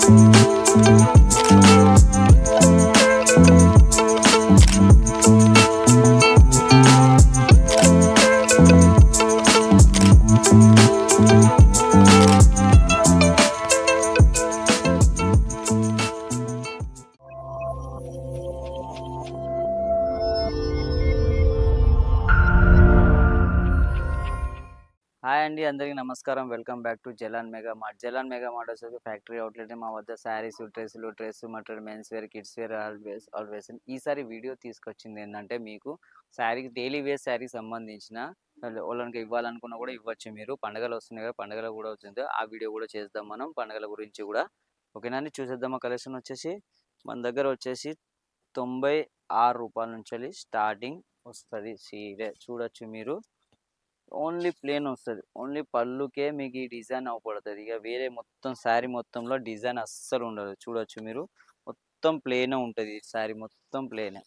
Hi అండి, అందరికీ నమస్కారం. Welcome back to Jalan mega mart. Jalan mega mart వచ్చేసి ఫ్యాక్టరీ అవుట్లెట్. మా వద్ద sarees, dress material, men's wear, kids wear always. ఈసారి వీడియో తీసుకొచ్చింది ఏంటంటే, మీకు శారీకి డైలీ వేర్ శారీకి సంబంధించిన వాళ్ళకి ఇవ్వాలనుకున్నా కూడా ఇవ్వచ్చు. మీరు పండుగలు వస్తున్నాయి కదా, పండుగలు కూడా వచ్చింది, ఆ వీడియో కూడా చేద్దాం మనం పండుగల గురించి కూడా. ఓకేనా అండి, చూసేద్దామా. కలెక్షన్ వచ్చేసి మన దగ్గర వచ్చేసి 96 రూపాయల నుంచి స్టార్టింగ్ వస్తుంది. సీరే చూడొచ్చు మీరు. ఓన్లీ ప్లేన్ వస్తుంది. ఓన్లీ పళ్ళుకే మీకు ఈ డిజైన్ అవపడుతుంది. ఇక వేరే మొత్తం శారీ మొత్తంలో డిజైన్ అస్సలు ఉండదు. చూడొచ్చు మీరు, మొత్తం ప్లేనే ఉంటుంది. శారీ మొత్తం ప్లేనే,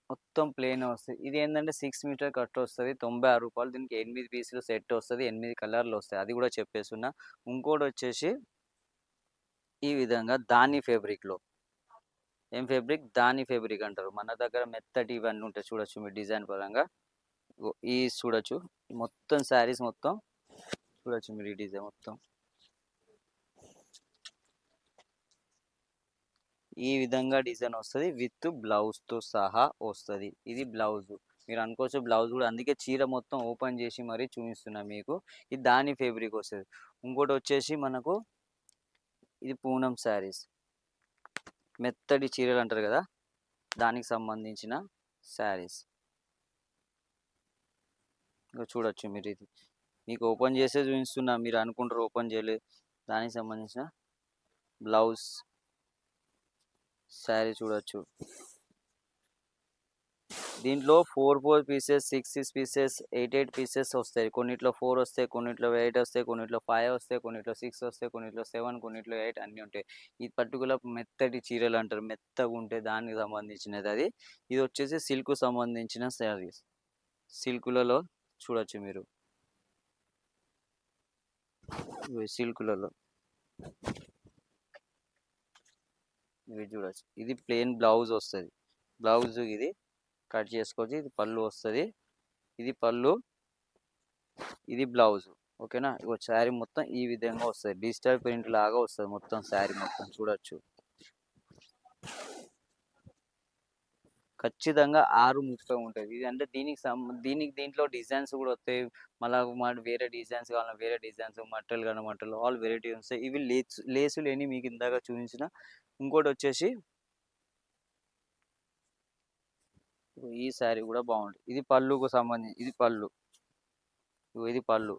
మొత్తం ప్లేన్ వస్తుంది. ఇది ఏంటంటే 6 మీటర్ కట్ వస్తుంది. 96 రూపాయలు. దీనికి 8 పీసులు సెట్ వస్తుంది. 8 కలర్లు వస్తాయి, అది కూడా చెప్పేస్తున్నా. ఇంకోటి వచ్చేసి ఈ విధంగా దాని ఫ్యాబ్రిక్లో. ఏం ఫ్యాబ్రిక్? దాని ఫ్యాబ్రిక్ అంటారు. మన దగ్గర మెత్తటి ఇవన్నీ ఉంటాయి. చూడొచ్చు మీరు డిజైన్ పరంగా. ఈ చూడొచ్చు మొత్తం శారీస్ మొత్తం చూడొచ్చు మీరు. ఈ డిజైన్ మొత్తం ఈ విధంగా డిజైన్ వస్తుంది. విత్ బ్లౌజ్తో సహా వస్తుంది. ఇది బ్లౌజ్. మీరు అనుకోవచ్చు బ్లౌజ్ కూడా, అందుకే చీర మొత్తం ఓపెన్ చేసి మరీ చూపిస్తున్నా మీకు. ఇది దాని ఫ్యాబ్రిక్ వస్తుంది. ఇంకోటి వచ్చేసి మనకు ఇది పూనం శారీస్, మెత్తడి చీరలు అంటారు కదా, దానికి సంబంధించిన శారీస్. ఇంకా చూడొచ్చు మీరు. ఇది మీకు ఓపెన్ చేసే చూపిస్తున్నా, మీరు అనుకుంటారు ఓపెన్ చేయలేదు. దానికి సంబంధించిన బ్లౌజ్ శారీ చూడొచ్చు. దీంట్లో 4 పీసెస్, 6 పీసెస్, 8 పీసెస్ వస్తాయి. కొన్నిట్లో 4 వస్తాయి, కొన్నిట్లో 8 వస్తాయి, కొన్నిట్లో 5 వస్తాయి, కొన్నిట్లో 6 వస్తాయి, కొన్నిట్లో 7, కొన్నిట్లో 8 అన్నీ ఉంటాయి. ఈ పర్టికులర్ మెత్తటి చీరలు అంటారు, మెత్తగా ఉంటే దానికి సంబంధించినది అది. ఇది వచ్చేసి సిల్క్ సంబంధించిన శారీస్. సిల్కులలో చూడొచ్చు మీరు. సిల్కులలో ఇవి చూడొచ్చు. ఇది ప్లెయిన్ బ్లౌజ్ వస్తుంది. బ్లౌజ్ ఇది కట్ చేసుకోవచ్చు. ఇది పళ్ళు వస్తుంది. ఇది పళ్ళు, ఇది బ్లౌజ్. ఓకేనా. ఇగో శారీ మొత్తం ఈ విధంగా వస్తుంది. డిజిటల్ ప్రింట్ లాగా వస్తుంది మొత్తం శారీ మొత్తం. చూడొచ్చు ఖచ్చితంగా 6:30 ఉంటుంది. ఇది అంటే దీంట్లో డిజైన్స్ కూడా వస్తాయి. మళ్ళీ వేరే డిజైన్స్ కావాలన్నా వేరే డిజైన్స్, మట్టలు కానీ మట్టలు, ఆల్ వెరైటీ వస్తాయి. ఇవి లేసు లేని మీకు ఇందాక చూపించిన. ఇంకోటి వచ్చేసి ఈ శారీ కూడా బాగుంటుంది. ఇది పళ్ళుకు సంబంధించి, ఇది పళ్ళు, ఇది పళ్ళు.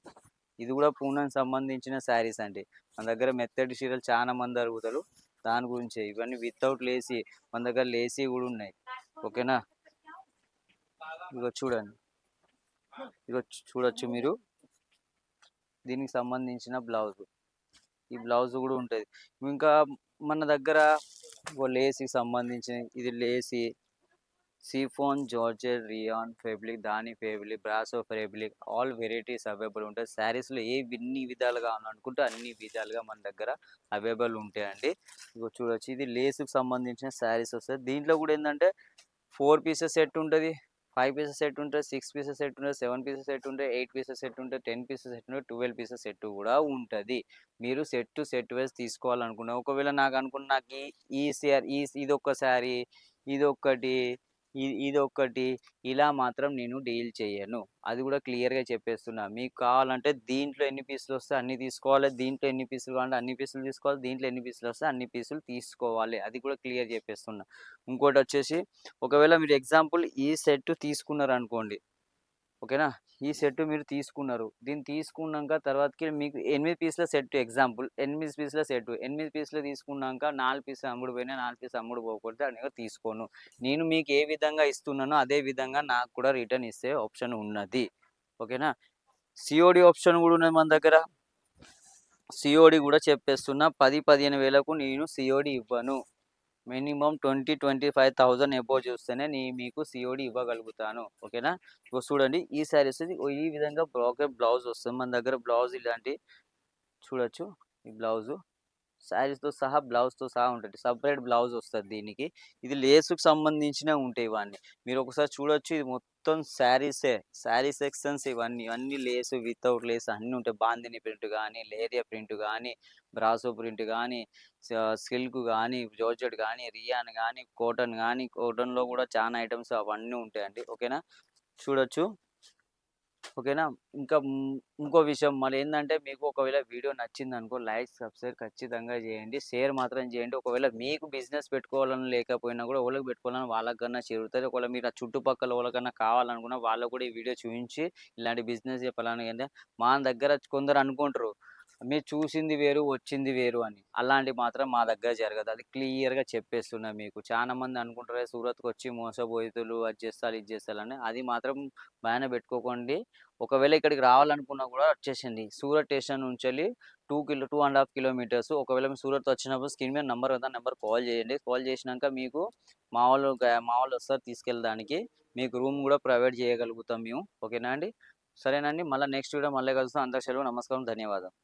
ఇది కూడా పూనానికి సంబంధించిన శారీస్ అండి. మన దగ్గర మెత్తటి చీరలు చాలా మంది అడుగుతారు, దాని గురించి. ఇవన్నీ వితౌట్ లేసీ, మన దగ్గర లేసీ కూడా ఉన్నాయి. ఓకేనా. ఇగో చూడండి, ఇగో చూడొచ్చు మీరు. దీనికి సంబంధించిన బ్లౌజ్, ఈ బ్లౌజ్ కూడా ఉంటుంది. ఇంకా మన దగ్గర లేసీకి సంబంధించిన, ఇది లేసీ, సిఫోన్, జార్జెట్, రియాన్ ఫ్యాబ్రిక్, దాని fabric, brasso fabric, all varieties available ఉంటాయి. శారీస్లో ఎన్ని విధాలుగా అనుకుంటే అన్ని విధాలుగా మన దగ్గర అవైలబుల్ ఉంటాయండి. ఇగో చూడొచ్చు, ఇది లేసుకు సంబంధించిన శారీస్ వస్తుంది. దీంట్లో కూడా ఏంటంటే 4 పీసెస్ సెట్ ఉంటుంది, 5 పీసెస్ సెట్ ఉంటుంది, 6 పీసెస్ సెట్ ఉంటుంది, 7 పీసెస్ సెట్ ఉంటుంది, 8 పీసెస్ సెట్ ఉంటుంది, 10 పీసెస్ సెట్ ఉంటుంది, 12 పీసెస్ సెట్ కూడా ఉంటుంది. మీరు సెట్ వైజ్ తీసుకోవాలనుకున్నా, ఒకవేళ నాకు అనుకున్న నాకు ఈ శారీ, ఇదొక్క శారీ, ఇదొక్కటి, ఇదొక్కటి, ఇలా మాత్రం నేను డీల్ చేయను. అది కూడా క్లియర్గా చెప్పేస్తున్నా. మీకు కావాలంటే దీంట్లో ఎన్ని పీసులు వస్తే అన్ని తీసుకోవాలి, దీంట్లో ఎన్ని పీసులు కావాలంటే అన్ని పీసులు తీసుకోవాలి, దీంట్లో ఎన్ని పీసులు వస్తే అన్ని పీసులు తీసుకోవాలి. అది కూడా క్లియర్ చెప్పేస్తున్నా. ఇంకోటి వచ్చేసి, ఒకవేళ మీరు ఎగ్జాంపుల్ ఈ సెట్ తీసుకున్నారు అనుకోండి, ఓకేనా. ఈ సెట్ మీరు తీసుకున్నారు, దీన్ని తీసుకున్నాక తర్వాతకి మీకు 8 పీసుల సెట్, ఎగ్జాంపుల్ 8 పీసుల సెట్, 8 పీసులు తీసుకున్నాక 4 పీసులు అమ్ముడు పోయినా, 4 పీసులు అమ్ముడు పోకూడదు అని తీసుకోను. నేను మీకు ఏ విధంగా ఇస్తున్నానో అదే విధంగా నాకు కూడా రిటర్న్ ఇస్తే ఆప్షన్ ఉన్నది. ఓకేనా. సిఓడి ఆప్షన్ కూడా ఉన్నది మన దగ్గర. సిఓడి కూడా చెప్పేస్తున్నా, 10-15 వేలకు నేను సిఓడి ఇవ్వను. మినిమం 20-25,000 ఎబో చూస్తేనే మీకు సిఓడి ఇవ్వగలుగుతాను. ఓకేనా. చూడండి, ఈ శారీస్ ఈ విధంగా బ్లాకెట్ బ్లౌజ్ వస్తుంది మన దగ్గర. బ్లౌజ్ ఇలాంటి చూడొచ్చు. ఈ బ్లౌజు శారీస్‌తో సహా బ్లౌజ్‌తో సహా ఉంటది. సెపరేట్ బ్లౌజ్ వస్తది దీనికి. ఇది లేస్‌కి సంబంధించినవి ఉంటాయి ఇవన్నీ. మీరు ఒకసారి చూడొచ్చు ఇది మొత్తం శారీసే. శారీ సెక్షన్స్ ఇవన్నీ. ఇవన్నీ లేస్, వితౌట్ లేస్ అన్నీ ఉంటాయి. బాందిని ప్రింట్ గాని, లేరియా ప్రింట్ గాని, బ్రాసో ప్రింట్ గాని, స సిల్క్ గాని, జార్జెట్ గాని, రియాన్ గాని, కాటన్‌లో కూడా చానా ఐటెమ్స్ అవన్నీ ఉంటాయండి. ఓకేనా? చూడొచ్చు. ఓకేనా? ఇంకా ఇంకో విషయం మళ్ళేందంటే మీకు ఒకవేళ వీడియో నచ్చిందనుకో లైక్, సబ్‌స్క్రైబ్ ఖచ్చితంగా చేయండి. షేర్ మాత్రం చేయండి. ఒకవేళ మీకు బిజినెస్ పెట్టుకోవాలని లేకపోయినా కూడా ఎవళ్ళకి పెట్టుకోవాలని వాళ్ళకన్నా చేరుతది. ఒకవేళ మీరు ఆ చుట్టుపక్కల ఎవళ్ళకన్నా కావాలనుకున్న వాళ్ళకి కూడా ఈ వీడియో చూయించి ఇలాంటి బిజినెస్ పలానా ఏంటే మా దగ్గర కొందరు అనుకుంటారు. మీరు చూసింది వేరు, వచ్చింది వేరు అని. అలాంటివి మాత్రం మా దగ్గర జరగదు. అది క్లియర్‌గా చెప్పేస్తున్నా మీకు. చాలా మంది అనుకుంటారు సూరత్‌కొచ్చి మోసపోయితులు అది చేస్తారు, ఇది చేస్తారని. అది మాత్రం మైండ్‌లో పెట్టుకోకండి. ఒకవేళ ఇక్కడికి రావాలనుకున్నా గూడా వచ్చేసేయండి. సూరత్ స్టేషన్ నుంచెళ్ళి 2 ½ కిలోమీటర్స్. ఒకవేళ మీరు సూరత్ వచ్చినప్పుడు స్క్రీన్ మీద నంబర్ ఉంది. ఆ నంబర్‌కి కాల్ చేయండి. కాల్ చేసినంక మీకు మా వాళ్ళొస్తారు తీసుకెళ్ళడానికి. మీకు రూమ్ గూడా ప్రొవైడ్ చేయగలుగుతాం మేము. ఓకేనా అండి? సరేనా అండి? మళ్ళా నెక్స్ట్ వీడియో మళ్ళీ కలుస్తాం. అందరికి సెలవు. నమస్కారం. ధన్యవాదాలు.